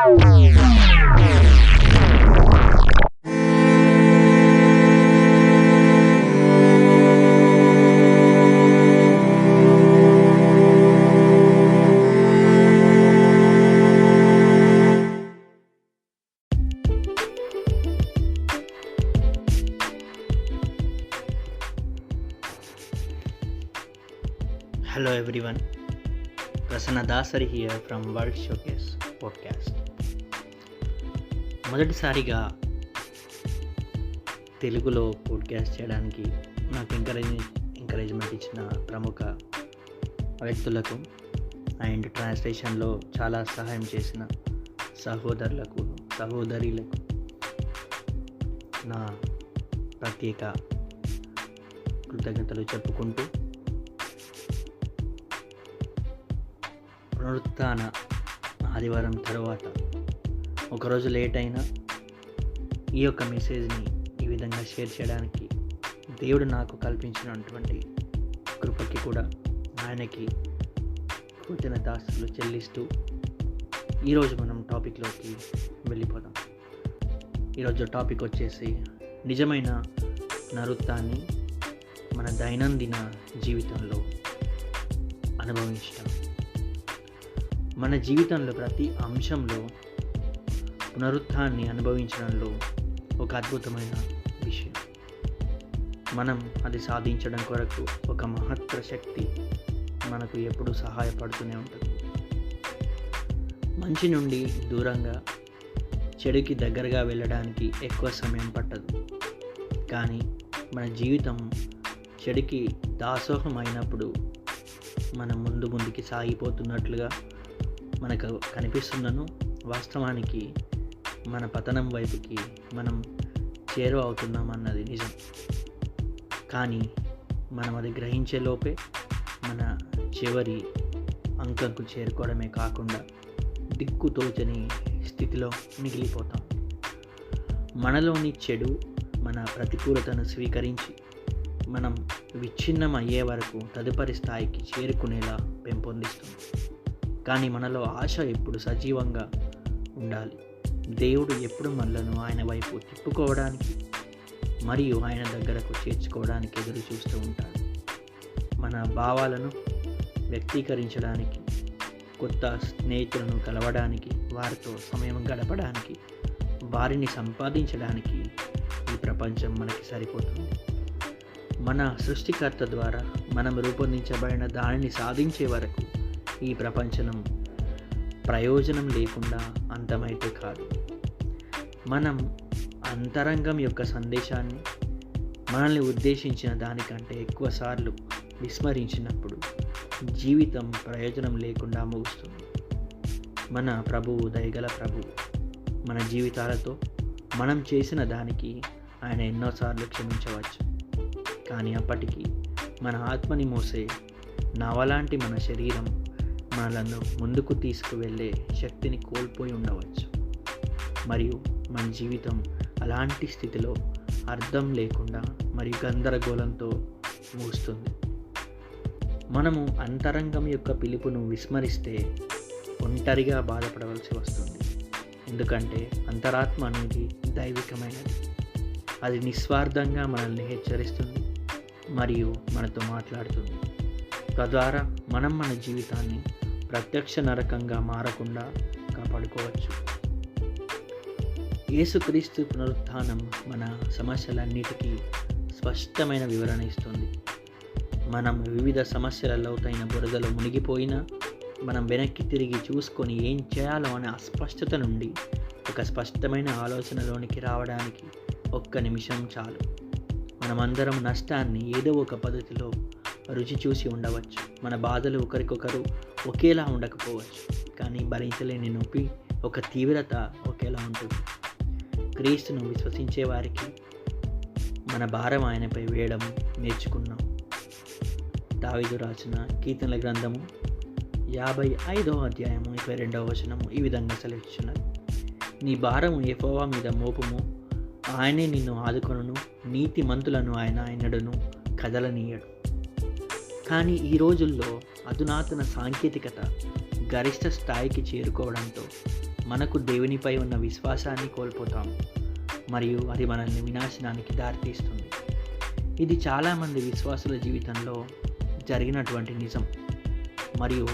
Hello everyone, Prasanna Dasari here from World Showcase Podcast. మొదటిసారిగా తెలుగులో podcast చేయడానికి నాకు ఎంకరేజ్మెంట్ ఇచ్చిన ప్రముఖ వ్యక్తులకు అండ్ ట్రాన్స్లేషన్లో చాలా సహాయం చేసిన సహోదరులకు నా ప్రత్యేక కృతజ్ఞతలు చెప్పుకుంటూ పునరుత్థాన ఆదివారం తర్వాత ఒకరోజు లేట్ అయినా ఈ యొక్క మెసేజ్ని ఈ విధంగా షేర్ చేయడానికి దేవుడు నాకు కల్పించినటువంటి కృపకి కూడా ఆయనకి కృతజ్ఞతాస్తుతులు చెల్లిస్తూ ఈరోజు మనం టాపిక్లోకి వెళ్ళిపోదాం. ఈరోజు టాపిక్ వచ్చేసి నిజమైన పునరుత్థాన్ని మన దైనందిన జీవితంలో అనుభవించడం. మన జీవితంలో ప్రతి అంశంలో పునరుత్థాన్ని అనుభవించడంలో ఒక అద్భుతమైన విషయం. మనం అది సాధించడం కొరకు ఒక మహత్తర శక్తి మనకు ఎప్పుడూ సహాయపడుతూనే ఉంటుంది. మంచి నుండి దూరంగా చెడుకి దగ్గరగా వెళ్ళడానికి ఎక్కువ సమయం పట్టదు. కానీ మన జీవితం చెడుకి దాసోహం అయినప్పుడు మనం ముందుకి సాగిపోతున్నట్లుగా మనకు కనిపిస్తున్నను వాస్తవానికి మన పతనం వైపుకి మనం చేరువ అవుతున్నాం అన్నది నిజం. కానీ మనం అది గ్రహించే లోపే మన చివరి అంకంకు చేరుకోవడమే కాకుండా దిక్కుతోచని స్థితిలో మిగిలిపోతాం. మనలోని చెడు మన ప్రతికూలతను స్వీకరించి మనం విచ్ఛిన్నం అయ్యే వరకు తదుపరి స్థాయికి చేరుకునేలా పెంపొందిస్తుంది. కానీ మనలో ఆశ ఎప్పుడు సజీవంగా ఉండాలి. దేవుడు ఎప్పుడు మనలను ఆయన వైపు తిప్పుకోవడానికి మరియు ఆయన దగ్గరకు చేర్చుకోవడానికి ఎదురు చూస్తూ ఉంటాడు. మన భావాలను వ్యక్తీకరించడానికి, కొత్త స్నేహితులను కలవడానికి, వారితో సమయం గడపడానికి, వారిని సంపాదించడానికి ఈ ప్రపంచం మనకి సరిపోతుంది. మన సృష్టికర్త ద్వారా మనం రూపొందించబడిన దానిని సాధించే వరకు ఈ ప్రపంచం ప్రయోజనం లేకుండా అంతమైతే కాదు. మనం అంతరంగం యొక్క సందేశాన్ని మనల్ని ఉద్దేశించిన దానికంటే ఎక్కువసార్లు విస్మరించినప్పుడు జీవితం ప్రయోజనం లేకుండా ముగుస్తుంది. మన ప్రభువు, దయగల ప్రభువు, మన జీవితాలతో మనం చేసిన దానికి ఆయన ఎన్నోసార్లు క్షమించవచ్చు. కానీ అప్పటికి మన ఆత్మని మోసే నవలాంటి మన శరీరం మనలను ముందుకు తీసుకువెళ్ళే శక్తిని కోల్పోయి ఉండవచ్చు. మరియు మన జీవితం అలాంటి స్థితిలో అర్థం లేకుండా మరియు గందరగోళంతో ముగుస్తుంది. మనము అంతరంగం యొక్క పిలుపును విస్మరిస్తే ఒంటరిగా బాధపడవలసి వస్తుంది. ఎందుకంటే అంతరాత్మ అనేది దైవికమైనది. అది నిస్వార్థంగా మనల్ని హెచ్చరిస్తుంది మరియు మనతో మాట్లాడుతుంది. తద్వారా మనం మన జీవితాన్ని ప్రత్యక్ష నరకంగా మారకుండా కాపాడుకోవచ్చు. యేసుక్రీస్తు పునరుత్థానం మన సమస్యలన్నిటికీ స్పష్టమైన వివరణ ఇస్తుంది. మనం వివిధ సమస్యల లోతైన బురదలో మునిగిపోయినా మనం వెనక్కి తిరిగి చూసుకొని ఏం చేయాలో అనే అస్పష్టత నుండి ఒక స్పష్టమైన ఆలోచనలోనికి రావడానికి ఒక్క నిమిషం చాలు. మనమందరం నష్టాన్ని ఏదో ఒక పద్ధతిలో రుచి చూసి ఉండవచ్చు. మన బాధలు ఒకరికొకరు ఒకేలా ఉండకపోవచ్చు, కానీ భరించలేని నొప్పి ఒక తీవ్రత ఒకేలా ఉంటుంది. క్రీస్తును విశ్వసించే వారికి మన భారం ఆయనపై వేయడం నేర్చుకున్నాం. దావీదు రాసిన కీర్తనల గ్రంథము 55వ అధ్యాయము 22వ వచనము ఈ విధంగా సెలవిస్తున్నది: నీ భారము యెహోవా మీద మోపుము, ఆయనే నిన్ను ఆదుకొనును, నీతిమంతులను ఆయన ఎన్నడూను కదలనీయడు. కానీ ఈ రోజుల్లో అధునాతన సాంకేతికత గరిష్ట స్థాయికి చేరుకోవడంతో మనకు దేవునిపై ఉన్న విశ్వాసాన్ని కోల్పోతాము మరియు అది మనల్ని వినాశనానికి దారితీస్తుంది. ఇది చాలామంది విశ్వాసుల జీవితంలో జరిగినటువంటి నిజం. మరియు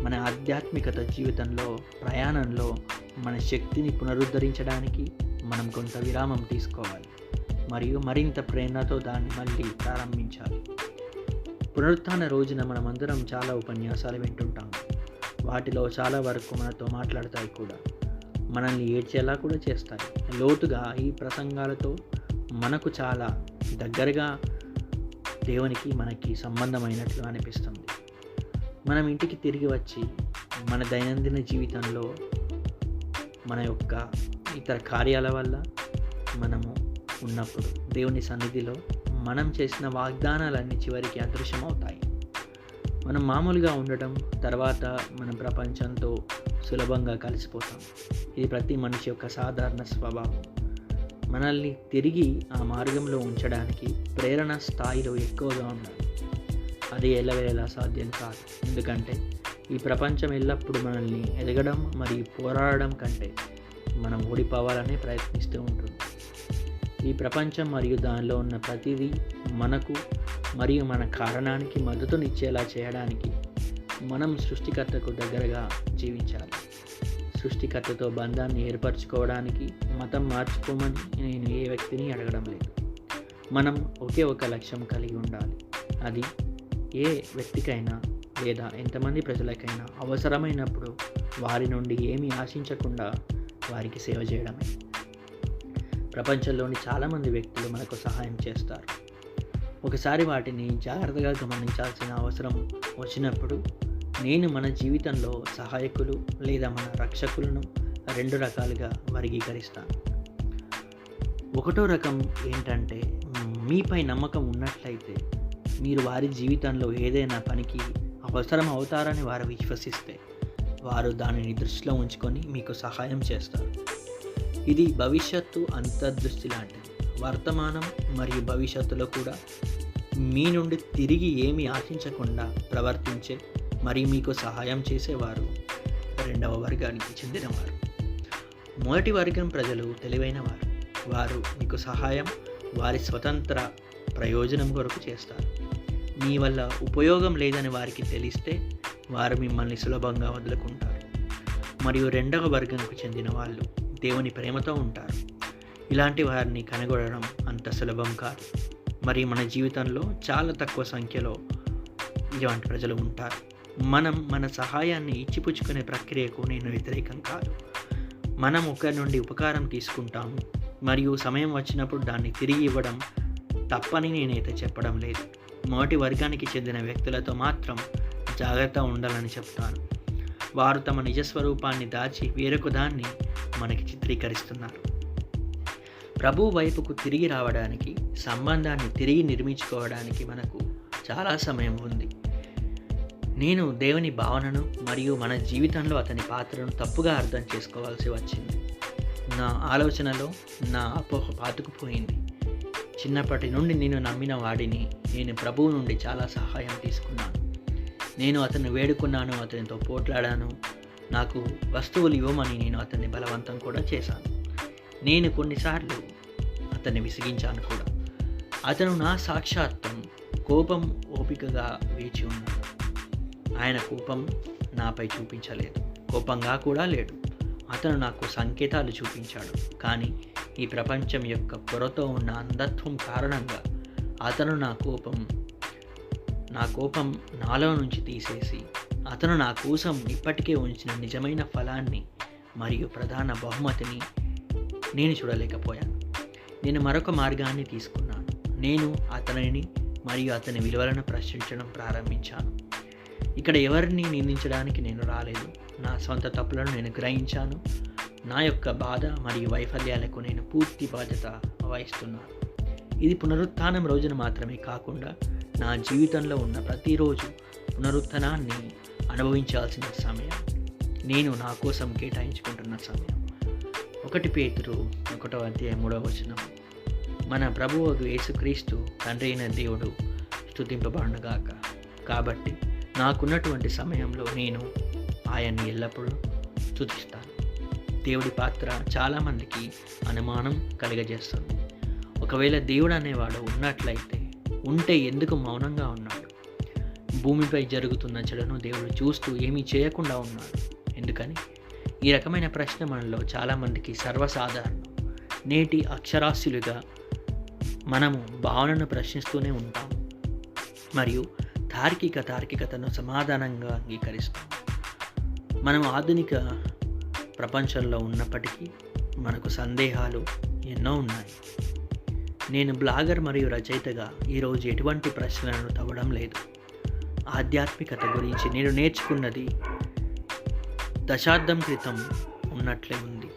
మన ఆధ్యాత్మికత జీవితంలో ప్రయాణంలో మన శక్తిని పునరుద్ధరించడానికి మనం కొంత విరామం తీసుకోవాలి మరియు మరింత ప్రేరణతో దాన్ని మళ్ళీ ప్రారంభించాలి. పునరుత్థాన రోజున మనమందరం చాలా ఉపన్యాసాలు వింటుంటాము. వాటిలో చాలా వరకు మనతో మాట్లాడతాయి కూడా, మనల్ని ఏడ్చేలా కూడా చేస్తాయి. లోతుగా ఈ ప్రసంగాలతో మనకు చాలా దగ్గరగా దేవునికి మనకి సంబంధమైనట్లు అనిపిస్తుంది. మనం ఇంటికి తిరిగి వచ్చి మన దైనందిన జీవితంలో మన యొక్క ఇతర కార్యాల వల్ల మనము ఉన్నప్పుడు దేవుని సన్నిధిలో మనం చేసిన వాగ్దానాలన్నీ చివరికి అదృశ్యమవుతాయి. మనం మామూలుగా ఉండటం తర్వాత మనం ప్రపంచంతో సులభంగా కలిసిపోతాం. ఇది ప్రతి మనిషి యొక్క సాధారణ స్వభావం. మనల్ని తిరిగి ఆ మార్గంలో ఉంచడానికి ప్రేరణ స్థాయిలో ఎక్కువగా ఉండాలి. అది ఎల్లవేళలా సాధ్యం కాదు, ఎందుకంటే ఈ ప్రపంచం ఎల్లప్పుడూ మనల్ని ఎదగడం మరియు పోరాడడం కంటే మనం ఓడిపోవాలనే ప్రయత్నిస్తూ ఉంటుంది. ఈ ప్రపంచం మరియు దానిలో ఉన్న ప్రతిదీ మనకు మరియు మన కారణానికి మద్దతునిచ్చేలా చేయడానికి మనం సృష్టికర్తకు దగ్గరగా జీవించాలి. సృష్టికర్తతో బంధాన్ని ఏర్పరచుకోవడానికి మతం మార్చుకోమని నేను ఏ వ్యక్తిని అడగడం లేదు. మనం ఒకే ఒక లక్ష్యం కలిగి ఉండాలి. అది ఏ వ్యక్తికైనా లేదా ఎంతమంది ప్రజలకైనా అవసరమైనప్పుడు వారి నుండి ఏమీ ఆశించకుండా వారికి సేవ చేయడమే. ప్రపంచంలోని చాలామంది వ్యక్తులు మనకు సహాయం చేస్తారు. ఒకసారి వాటిని జాగ్రత్తగా గమనించాల్సిన అవసరం వచ్చినప్పుడు నేను మన జీవితంలో సహాయకులు లేదా మన రక్షకులను 2 రకాలుగా వర్గీకరిస్తాను. ఒకటో రకం ఏంటంటే, మీపై నమ్మకం ఉన్నట్లయితే మీరు వారి జీవితంలో ఏదైనా పనికి అవసరం అవుతారని వారు విశ్వసిస్తే వారు దానిని దృష్టిలో ఉంచుకొని మీకు సహాయం చేస్తారు. ఇది భవిష్యత్తు అంతర్దృష్టి లాంటిది. వర్తమానం మరియు భవిష్యత్తులో కూడా మీ నుండి తిరిగి ఏమీ ఆశించకుండా ప్రవర్తించే మరియు మీకు సహాయం చేసేవారు 2వ వర్గానికి చెందినవారు. మొదటి వర్గం ప్రజలు తెలివైన వారు. వారు మీకు సహాయం వారి స్వతంత్ర ప్రయోజనం కొరకు చేస్తారు. మీ వల్ల ఉపయోగం లేదని వారికి తెలిస్తే వారు మిమ్మల్ని సులభంగా వదులుకుంటారు. మరియు 2వ వర్గంకు చెందిన వాళ్ళు దేవుని ప్రేమతో ఉంటారు. ఇలాంటి వారిని కనుగొనడం అంత సులభం కాదు. మరి మన జీవితంలో చాలా తక్కువ సంఖ్యలో ఇలాంటి ప్రజలు ఉంటారు. మనం మన సహాయాన్ని ఇచ్చిపుచ్చుకునే ప్రక్రియకు నేను వ్యతిరేకం కాదు. మనం ఒకరి నుండి ఉపకారం తీసుకుంటాము మరియు సమయం వచ్చినప్పుడు దాన్ని తిరిగి ఇవ్వడం తప్పని నేనైతే చెప్పడం లేదు. మొదటి వర్గానికి చెందిన వ్యక్తులతో మాత్రం జాగ్రత్త ఉండాలని చెప్తాను. వారు తమ నిజస్వరూపాన్ని దాచి వేరొక దాన్ని మనకి చిత్రీకరిస్తున్నారు. ప్రభు వైపుకు తిరిగి రావడానికి, సంబంధాన్ని తిరిగి నిర్మించుకోవడానికి మనకు చాలా సమయం ఉంది. నేను దేవుని భావనను మరియు మన జీవితంలో అతని పాత్రను తప్పుగా అర్థం చేసుకోవాల్సి వచ్చింది. నా ఆలోచనలో నా అపోహ పాతుకుపోయింది. చిన్నప్పటి నుండి నేను నమ్మిన వాడిని. నేను ప్రభువు నుండి చాలా సహాయం తీసుకున్నాను. నేను అతన్ని వేడుకున్నాను, అతనితో పోట్లాడాను. నాకు వస్తువులు ఇవ్వమని నేను అతన్ని బలవంతం కూడా చేశాను. నేను కొన్నిసార్లు అతన్ని విసిగించాను కూడా. అతను నా సాక్షాత్తం కోపం ఓపికగా వేచి ఉన్నాడు. ఆయన కోపం నాపై చూపించలేదు, కోపంగా కూడా లేడు. అతను నాకు సంకేతాలు చూపించాడు. కానీ ఈ ప్రపంచం యొక్క పొరతో ఉన్న అంధత్వం కారణంగా అతను నా కోపం నాలో నుంచి తీసేసి అతను నా కోసం ఇప్పటికే ఉంచిన నిజమైన ఫలాన్ని మరియు ప్రధాన బహుమతిని నేను చూడలేకపోయాను. నేను మరొక మార్గాన్ని తీసుకున్నాను. నేను అతనిని మరియు అతని విలువలను ప్రశ్నించడం ప్రారంభించాను. ఇక్కడ ఎవరిని నిందించడానికి నేను రాలేదు. నా సొంత తప్పులను నేను గ్రహించాను. నా యొక్క బాధ మరియు వైఫల్యాలకు నేను పూర్తి బాధ్యత వహిస్తున్నాను. ఇది పునరుత్థానం రోజున మాత్రమే కాకుండా నా జీవితంలో ఉన్న ప్రతిరోజు పునరుత్థానాన్ని అనుభవించాల్సిన సమయం. నేను నా కోసం కేటాయించుకుంటున్న సమయం. 1 పేతురు 1:3 మన ప్రభువు యేసుక్రీస్తు తండ్రి అయిన దేవుడు స్తుతింపబడునుగాక. కాబట్టి నాకున్నటువంటి సమయంలో నేను ఆయన్ని ఎల్లప్పుడూ స్తుతిస్తాను. దేవుడి పాత్ర చాలామందికి అనుమానం కలుగజేస్తుంది. ఒకవేళ దేవుడు అనేవాడు ఉన్నట్లయితే ఉంటే ఎందుకు మౌనంగా ఉన్నాడు? భూమిపై జరుగుతున్న చెడును దేవుడు చూస్తూ ఏమీ చేయకుండా ఉన్నాడు ఎందుకని? ఈ రకమైన ప్రశ్న మనలో చాలామందికి సర్వసాధారణం. నేటి అక్షరాస్యులుగా మనము భావనను ప్రశ్నిస్తూనే ఉంటాము మరియు తార్కికతను సమాధానంగా అంగీకరిస్తాం. మనం ఆధునిక ప్రపంచంలో ఉన్నప్పటికీ మనకు సందేహాలు ఎన్నో ఉన్నాయి. నేను బ్లాగర్ మరియు రచయితగా ఈరోజు ఎటువంటి ప్రశ్నలను తవ్వడం లేదు. ఆధ్యాత్మికత గురించి నేను నేర్చుకున్నది దశాబ్దం క్రితం ఉన్నట్లే ఉంది.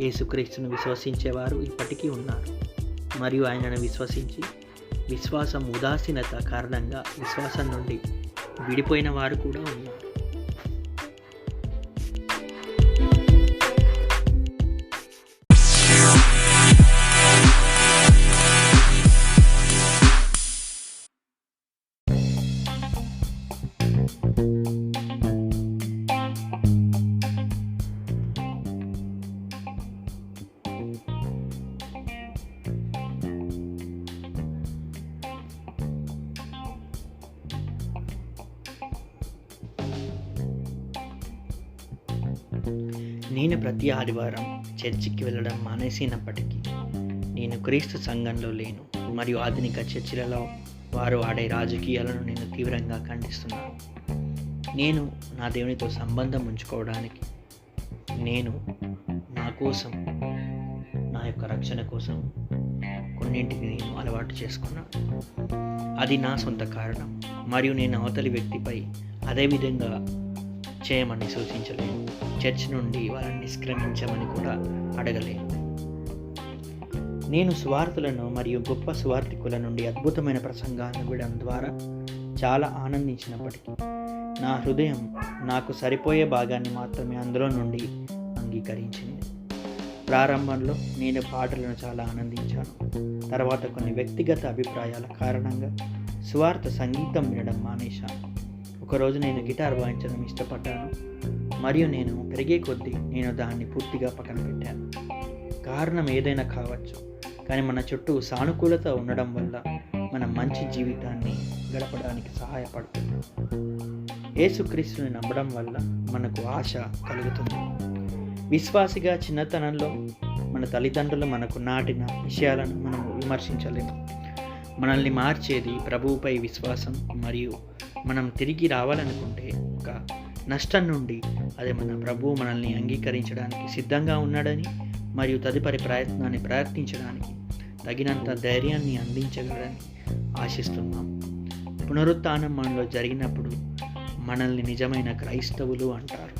యేసుక్రీస్తును విశ్వసించేవారు ఇప్పటికీ ఉన్నారు మరియు ఆయనను విశ్వాసం ఉదాసీనత కారణంగా విశ్వాసం నుండి విడిపోయిన వారు కూడా ఉన్నారు. నేను ప్రతి ఆదివారం చర్చికి వెళ్ళడం మానేసినప్పటికీ నేను క్రీస్తు సంఘంలో లేను మరియు ఆధునిక చర్చిలలో వారు ఆడే రాజకీయాలను నేను తీవ్రంగా ఖండిస్తున్నాను. నేను నా దేవునితో సంబంధం ఉంచుకోవడానికి నేను నా కోసం, నా యొక్క రక్షణ కోసం కొన్నింటిని నేను అలవాటు చేసుకున్నాను. అది నా సొంత కారణం మరియు నేను అవతలి వ్యక్తిపై అదే విధంగా చేయమని సూచించలేను. చర్చ్ నుండి వాళ్ళని నిష్క్రమించమని కూడా అడగలేను. నేను సువార్తలను మరియు గొప్ప సువార్థికుల నుండి అద్భుతమైన ప్రసంగాలను వినడం ద్వారా చాలా ఆనందించినప్పటికీ నా హృదయం నాకు సరిపోయే భాగాన్ని మాత్రమే అందులో నుండి అంగీకరించింది. ప్రారంభంలో నేను పాటలను చాలా ఆనందించాను. తర్వాత కొన్ని వ్యక్తిగత అభిప్రాయాల కారణంగా సువార్త సంగీతం వినడం మానేశాను. ఒకరోజు నేను గిటార్ వాయించడం ఇష్టపడ్డాను మరియు నేను పెరిగే కొద్దీ నేను దాన్ని పూర్తిగా పక్కన పెట్టాను. కారణం ఏదైనా కావచ్చు, కానీ మన చుట్టూ సానుకూలత ఉండడం వల్ల మన మంచి జీవితాన్ని గడపడానికి సహాయపడుతుంది. యేసుక్రీస్తుని నమ్మడం వల్ల మనకు ఆశ కలుగుతుంది. విశ్వాసిగా చిన్నతనంలో మన తల్లిదండ్రులు మనకు నాటిన విషయాలను మనము విమర్శించలేము. మనల్ని మార్చేది ప్రభువుపై విశ్వాసం మరియు మనం తిరిగి రావాలనుకుంటే ఒక నష్టం నుండి అది మన ప్రభువు మనల్ని అంగీకరించడానికి సిద్ధంగా ఉన్నాడని మరియు తదుపరి ప్రయత్నాన్ని ప్రయత్నించడానికి తగినంత ధైర్యాన్ని అందించగలడని ఆశిస్తున్నాం. పునరుత్థానం మనలో జరిగినప్పుడు మనల్ని నిజమైన క్రైస్తవులు అంటారు.